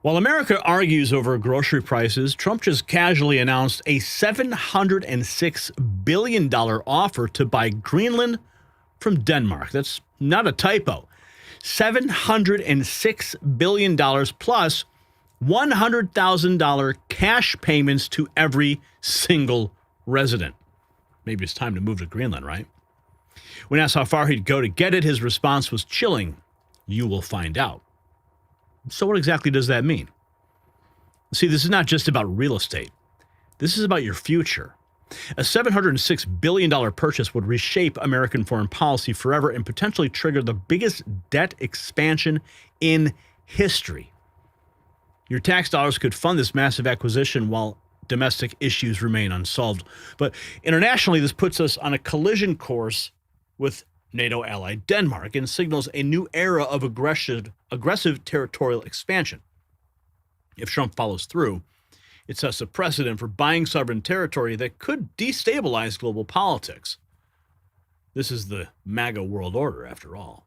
While America argues over grocery prices, Trump just casually announced a $706 billion offer to buy Greenland from Denmark. That's not a typo. $706 billion plus $100,000 cash payments to every single resident. Maybe it's time to move to Greenland, right? When asked how far he'd go to get it, his response was chilling. You will find out. So what exactly does that mean? See, this is not just about real estate. This is about your future. A $706 billion purchase would reshape American foreign policy forever and potentially trigger the biggest debt expansion in history. Your tax dollars could fund this massive acquisition while domestic issues remain unsolved. But internationally, this puts us on a collision course with NATO ally Denmark and signals a new era of aggressive territorial expansion. If Trump follows through, it sets a precedent for buying sovereign territory that could destabilize global politics. This is the MAGA world order, after all.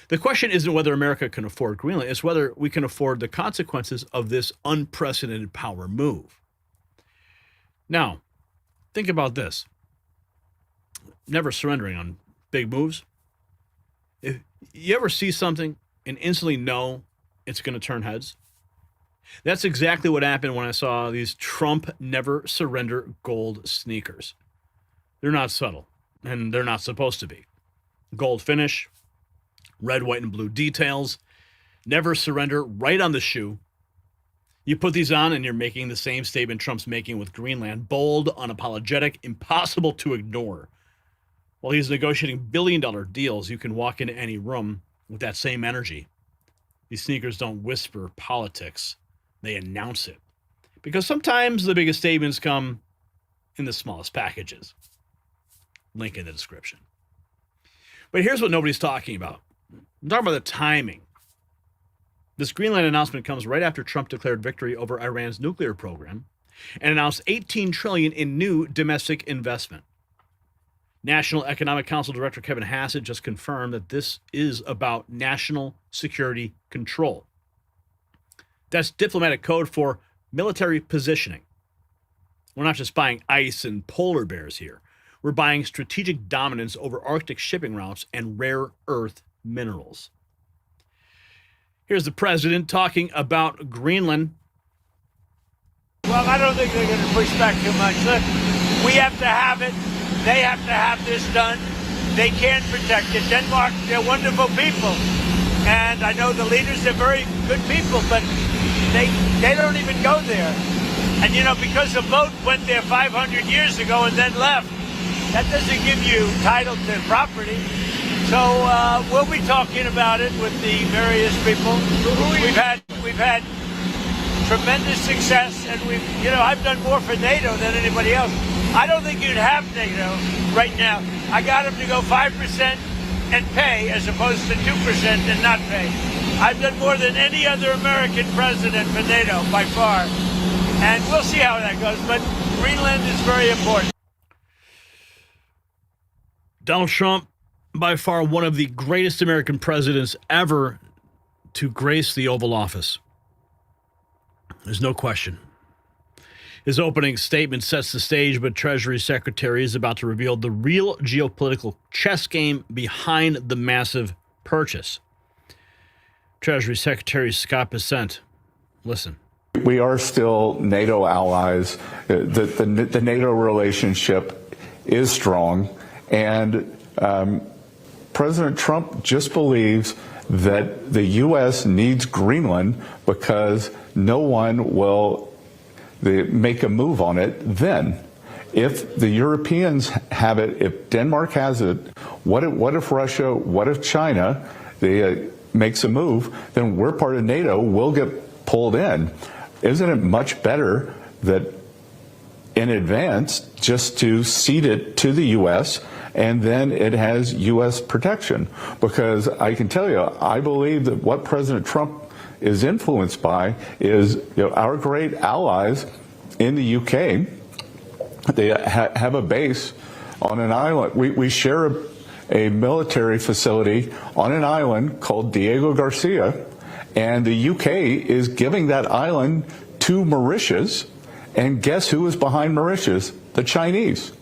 The question isn't whether America can afford Greenland, it's whether we can afford the consequences of this unprecedented power move. Now, think about this. Never surrendering on big moves. If you ever see something and instantly know it's going to turn heads, that's exactly what happened when I saw these Trump never surrender gold sneakers. They're not subtle, and they're not supposed to be. Gold finish, red, white, and blue details, never surrender right on the shoe. You put these on and you're making the same statement Trump's making with Greenland. Bold, unapologetic, impossible to ignore. While he's negotiating billion-dollar deals, you can walk into any room with that same energy. These sneakers don't whisper politics. They announce it. Because sometimes the biggest statements come in the smallest packages. Link in the description. But here's what nobody's talking about. I'm talking about the timing. This Greenland announcement comes right after Trump declared victory over Iran's nuclear program and announced $18 trillion in new domestic investment. National Economic Council Director Kevin Hassett just confirmed that this is about national security control. That's diplomatic code for military positioning. We're not just buying ice and polar bears here. We're buying strategic dominance over Arctic shipping routes and rare earth minerals. Here's the president talking about Greenland. Well, I don't think they're going to push back too much. Look, we have to have it. They have to have this done. They can protect it. Denmark, they're wonderful people. And I know the leaders are very good people, but they don't even go there. And, you know, because a boat went there 500 years ago and then left, that doesn't give you title to property. So we'll be talking about it with the various people. We've had tremendous success, and I've done more for NATO than anybody else. I don't think you'd have NATO right now. I got them to go 5% and pay as opposed to 2% and not pay. I've done more than any other American president for NATO by far. And we'll see how that goes, but Greenland is very important. Donald Trump, by far one of the greatest American presidents ever to grace the Oval Office. There's no question. His opening statement sets the stage, but Treasury Secretary is about to reveal the real geopolitical chess game behind the massive purchase. Treasury Secretary Scott Bessent, listen. We are still NATO allies. The NATO relationship is strong, and President Trump just believes that the U.S. needs Greenland because no one will make a move on it then. If the Europeans have it, if Denmark has it, what if Russia, what if China makes a move, then we're part of NATO, we'll get pulled in. Isn't it much better that in advance just to cede it to the U.S. and then it has U.S. protection? Because I can tell you, I believe that what President Trump is influenced by is our great allies in the UK. They have a base on an island. We share a military facility on an island called Diego Garcia, And the UK is giving that island to Mauritius. And guess who is behind Mauritius? The Chinese.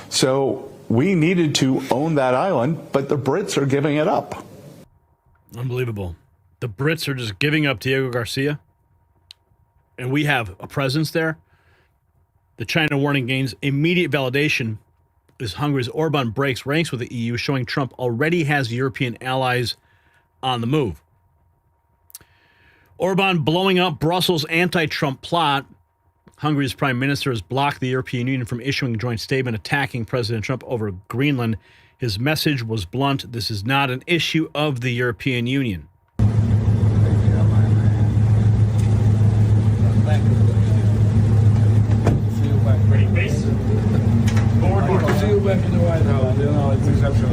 So we needed to own that island, but the Brits are giving it up. Unbelievable. The Brits are just giving up Diego Garcia, and we have a presence there. The China warning gains immediate validation as Hungary's Orban breaks ranks with the EU, showing Trump already has European allies on the move. Orban blowing up Brussels' anti-Trump plot. Hungary's prime minister has blocked the European Union from issuing a joint statement attacking President Trump over Greenland. His message was blunt. This is not an issue of the European Union. See you back in the White House. You know, it's exceptional.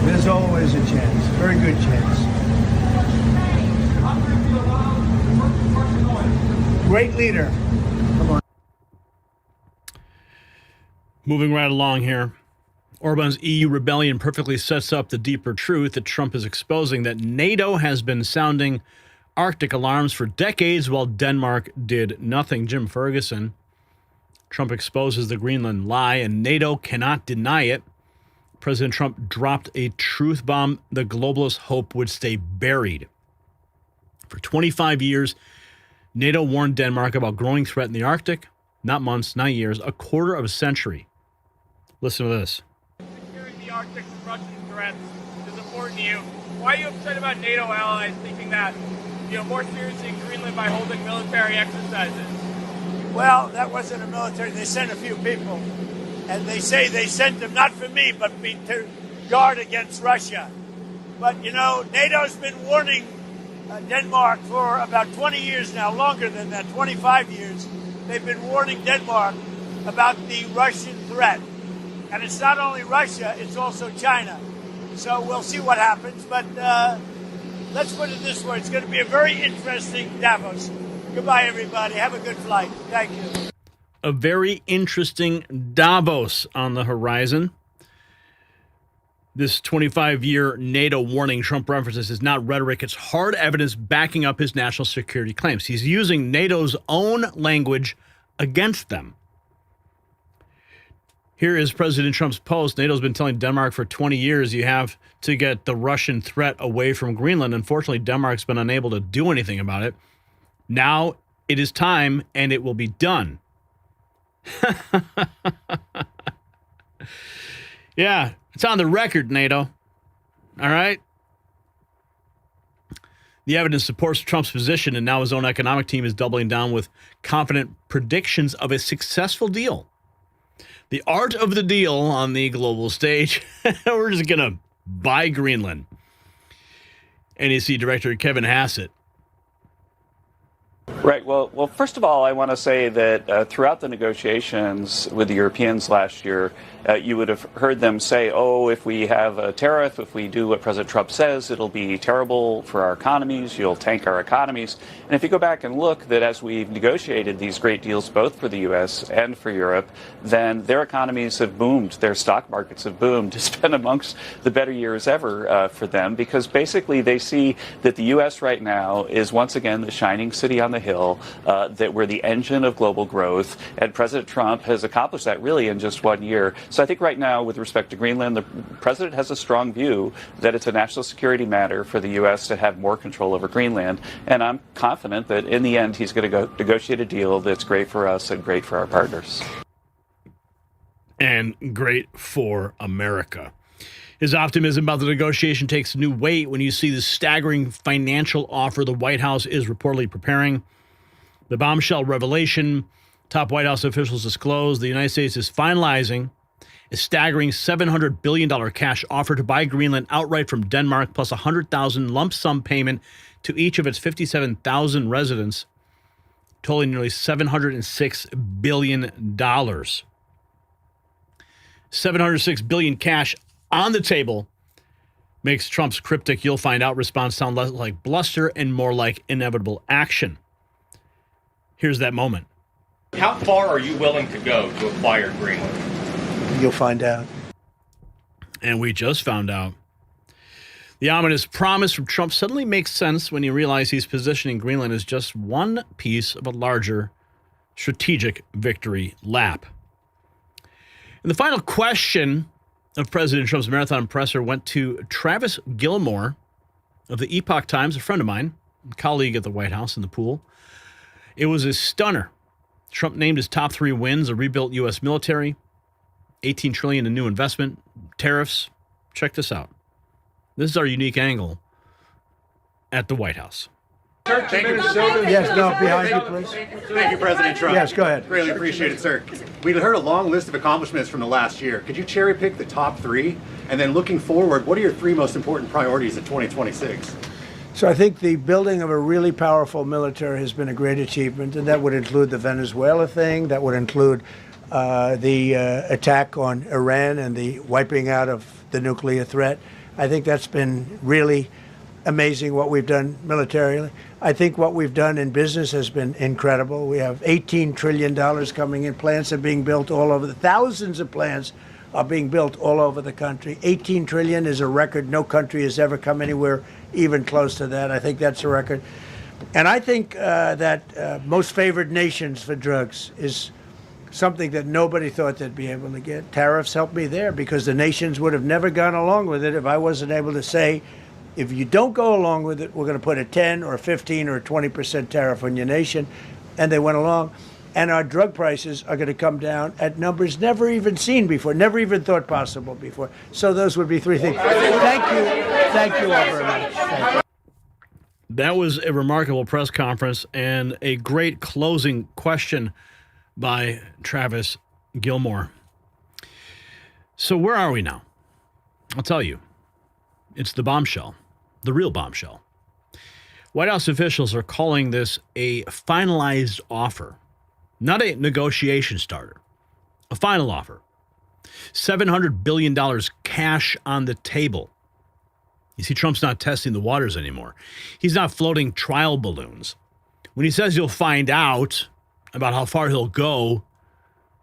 There's always a chance, very good chance. Great leader. Come on. Moving right along here. Orban's EU rebellion perfectly sets up the deeper truth that Trump is exposing, that NATO has been sounding Arctic alarms for decades while Denmark did nothing. Jim Ferguson. Trump exposes the Greenland lie and NATO cannot deny it. President Trump dropped a truth bomb the globalists hope would stay buried. For 25 years, NATO warned Denmark about growing threat in the Arctic. Not months, not years, a quarter of a century. Listen to this. Securing the Arctic from Russian threats is important to you. Why are you upset about NATO allies thinking that, more seriously in Greenland by holding military exercises? Well, that wasn't a military. They sent a few people. And they say they sent them not for me, but to guard against Russia. But, NATO's been warning Denmark for about 20 years now, longer than that, 25 years. They've been warning Denmark about the Russian threat. And it's not only Russia, it's also China. So we'll see what happens. But let's put it this way. It's going to be a very interesting Davos. Goodbye, everybody. Have a good flight. Thank you. A very interesting Davos on the horizon. This 25-year NATO warning Trump references is not rhetoric. It's hard evidence backing up his national security claims. He's using NATO's own language against them. Here is President Trump's post. NATO's been telling Denmark for 20 years you have to get the Russian threat away from Greenland. Unfortunately, Denmark's been unable to do anything about it. Now it is time, and it will be done. Yeah, it's on the record, NATO. All right. The evidence supports Trump's position, and now his own economic team is doubling down with confident predictions of a successful deal. The art of the deal on the global stage. We're just going to buy Greenland. NEC Director Kevin Hassett. Right. Well, first of all, I want to say that throughout the negotiations with the Europeans last year, you would have heard them say, if we have a tariff, if we do what President Trump says, it'll be terrible for our economies, you'll tank our economies. And if you go back and look that as we've negotiated these great deals, both for the U.S. and for Europe, then their economies have boomed, their stock markets have boomed. It's been amongst the better years ever for them, because basically they see that the U.S. right now is once again the shining city on the hill, that we're the engine of global growth, and President Trump has accomplished that really in just 1 year. So I think right now, with respect to Greenland, the president has a strong view that it's a national security matter for the U.S. to have more control over Greenland, and I'm confident that in the end he's going to go negotiate a deal that's great for us and great for our partners. And great for America. His optimism about the negotiation takes new weight when you see the staggering financial offer the White House is reportedly preparing. The bombshell revelation, top White House officials disclosed the United States is finalizing a staggering $700 billion cash offer to buy Greenland outright from Denmark, plus $100,000 lump sum payment to each of its 57,000 residents, totaling nearly $706 billion. $706 billion cash on the table makes Trump's cryptic "you'll find out" response sound less like bluster and more like inevitable action. Here's that moment. How far are you willing to go to acquire Greenland? You'll find out. And we just found out the ominous promise from Trump suddenly makes sense when you realize he's positioning Greenland as just one piece of a larger strategic victory lap. And the final question of President Trump's marathon presser went to Travis Gilmore of the Epoch Times, a friend of mine, a colleague at the White House in the pool. It was a stunner. Trump named his top 3 wins: a rebuilt U.S. military, $18 trillion in new investment, tariffs. Check this out. This is our unique angle at the White House. Thank you. Yes, no, behind you, please. Thank you, President Trump. Yes, go ahead. Really appreciate it, sir. We heard a long list of accomplishments from the last year. Could you cherry pick the top 3? And then looking forward, what are your 3 most important priorities in 2026? So I think the building of a really powerful military has been a great achievement, and that would include the Venezuela thing. That would include the attack on Iran and the wiping out of the nuclear threat. I think that's been really amazing what we've done militarily. I think what we've done in business has been incredible. We have $18 trillion coming in. Plants are being built all over. Thousands of plants are being built all over the country. 18 trillion is a record. No country has ever come anywhere even close to that. I think that's a record. And I think that most favored nations for drugs is something that nobody thought they'd be able to get. Tariffs helped me there because the nations would have never gone along with it if I wasn't able to say, if you don't go along with it, we're going to put a 10 or 15 or 20% tariff on your nation. And they went along. And our drug prices are going to come down at numbers never even seen before, never even thought possible before. So those would be 3 things. Thank you. Thank you all very much. Thank you. That was a remarkable press conference and a great closing question by Travis Gilmore. So where are we now? I'll tell you. It's the bombshell, the real bombshell. White House officials are calling this a finalized offer, not a negotiation starter, a final offer. $700 billion cash on the table. You see, Trump's not testing the waters anymore. He's not floating trial balloons. When he says you'll find out about how far he'll go,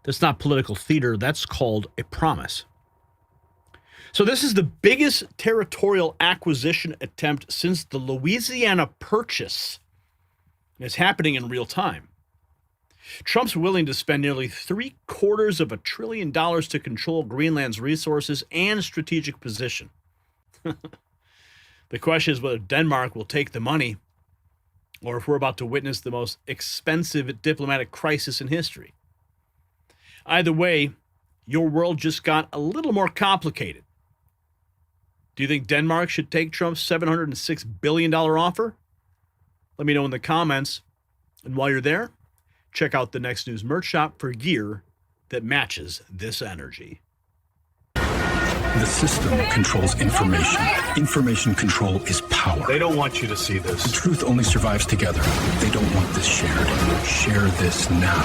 that's not political theater. That's called a promise. So this is the biggest territorial acquisition attempt since the Louisiana Purchase. And it's happening in real time. Trump's willing to spend nearly $750 billion to control Greenland's resources and strategic position. The question is whether Denmark will take the money or if we're about to witness the most expensive diplomatic crisis in history. Either way, your world just got a little more complicated. Do you think Denmark should take Trump's $706 billion offer? Let me know in the comments. And while you're there, check out the Next News merch shop for gear that matches this energy. The system controls information. Information control is power. They don't want you to see this. The truth only survives together. They don't want this shared. Share this now.